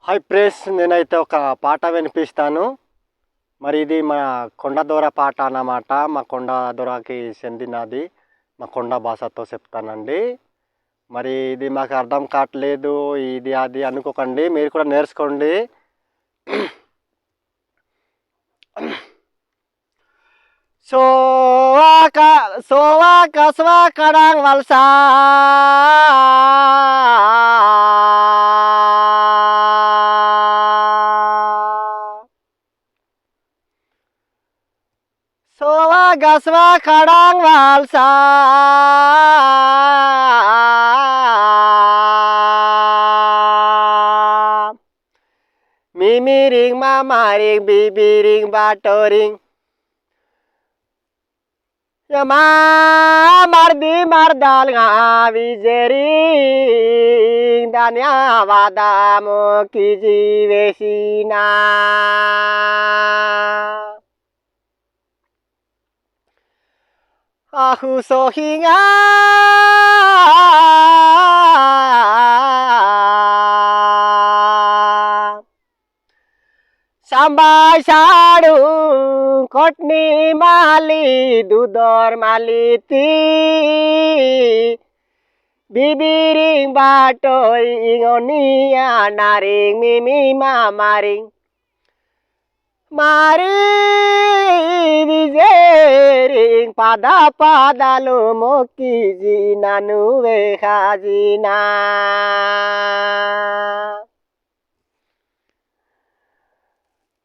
High praise నేనైతే ఒక పాట వినిపిస్తాను. మరి ఇది మా కొండ దొర పాట అన్నమాట. మా కొండ దొరకి చెందినది. మా కొండ భాషతో చెప్తానండి. మరి ఇది మాకు అర్థం కావట్లేదు, ఇది అది అనుకోకండి, మీరు కూడా నేర్చుకోండి. Soaka soaka swakadang walsa soaka swakadang walsa mimiring mamaring bibiring batoring Yama mardi mardal ngawi jering danya wadamu kiji vesina Ahu sohinga Sambai sadu kotni mali dudor maliti bibiring batoi ingonia naring mimi mamaring mari vijering pada padalu moki jina nuwe khajina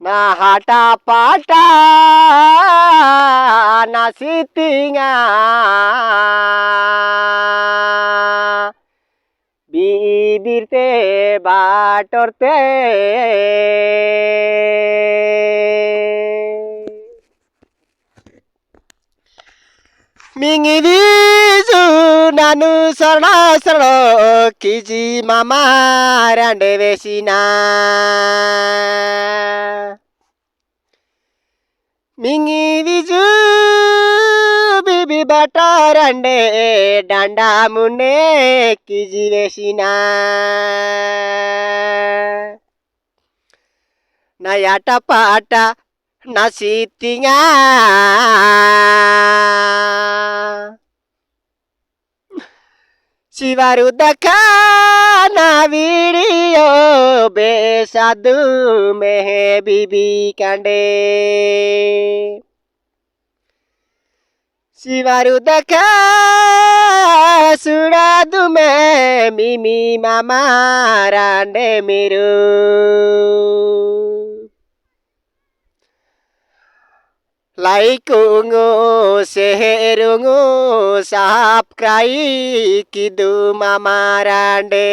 na hata pata na sitinga bibirte batorte mingi visu nanu sarna sarno kiji mama rande vesina mingi visu bibi batarande danda mune kiji vesina nayata pata nasitinga Sivarudaka na video besadu mehe bibi kande Sivarudaka suradu me mimi mama rande miru Laikungu seherungu subscribe kidu mama rande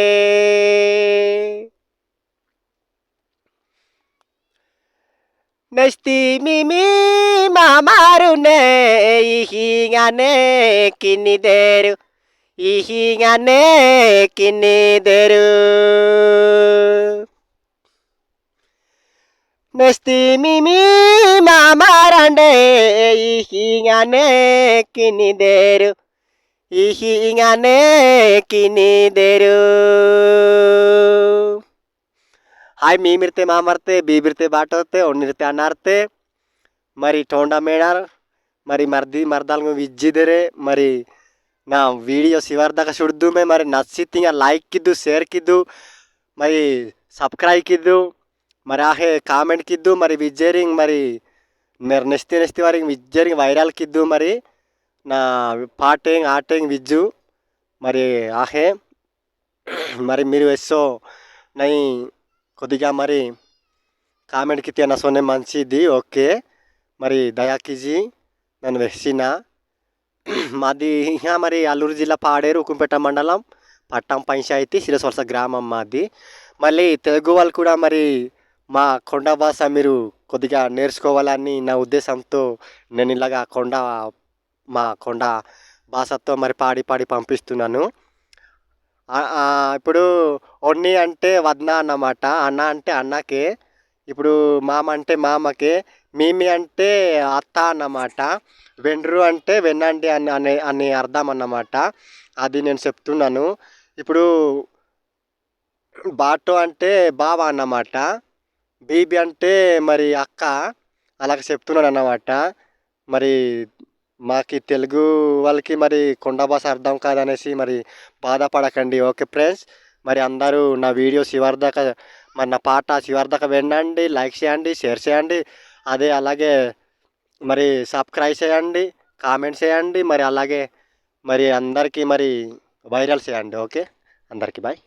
Nesti mimi mamarune ihingane kini deru Nesti mimi mamarande ihingane kini deru Hai mimirte mamarte bibirte batote onirte anarte mari tonda medar mari mardi mardalgo vijjidere mari na video sivardaga suddume mari nassitinga like kiddu share kiddu mari subscribe kiddu మరి ఆహే comment కిద్దు మరి విజ్జరింగ్ మరి మీరు next వారికి విజ్జరింగ్ viral కిద్దు మరి నా పాటేంగ్ ఆటేంగ్ విజ్జు మరి ఆహే మరి మీరు ఎస్సో నై కొద్దిగా మరి కామెంట్ కితే నా సోనే మంచిది ఓకే మరి దయా కిజీ నన్ను వెస్సిన మాది మరి అల్లూరు జిల్లా పాడేరు ఉకుంపేట మండలం పట్టం పంచాయతీ శిరస్వలస గ్రామం మాది మళ్ళీ తెలుగు వాళ్ళు కూడా మరి మా కొండ భాష మీరు కొద్దిగా నేర్చుకోవాలని నా ఉద్దేశంతో నేను ఇలాగా మా కొండ భాషతో మరి పాడి పంపిస్తున్నాను. ఇప్పుడు ఒన్ని అంటే వదన అన్నమాట, అన్న అంటే అన్నకే, ఇప్పుడు మామ అంటే మామకే, మీమి అంటే అత్త అన్నమాట, వెండ్రు అంటే వెన్నండి అనే అర్థం అన్నమాట. అది నేను చెప్తున్నాను. ఇప్పుడు బాటో అంటే బావ అన్నమాట. బీబీ అంటే మరి అక్క. అలాగ చెప్తున్నాడు అన్నమాట. మరి మాకు తెలుగు వాళ్ళకి మరి కొండ భాష అర్థం కాదనేసి మరి బాధపడకండి. Okay friends. మరి అందరూ నా వీడియో చివరి దాకా మరి నా పాట చివరి దాకా వినండి, లైక్ చేయండి, షేర్ చేయండి. అలాగే మరి సబ్స్క్రైబ్ చేయండి, కామెంట్ చేయండి. మరి అలాగే మరి అందరికీ మరి వైరల్ చేయండి. ఓకే, అందరికీ బాయ్.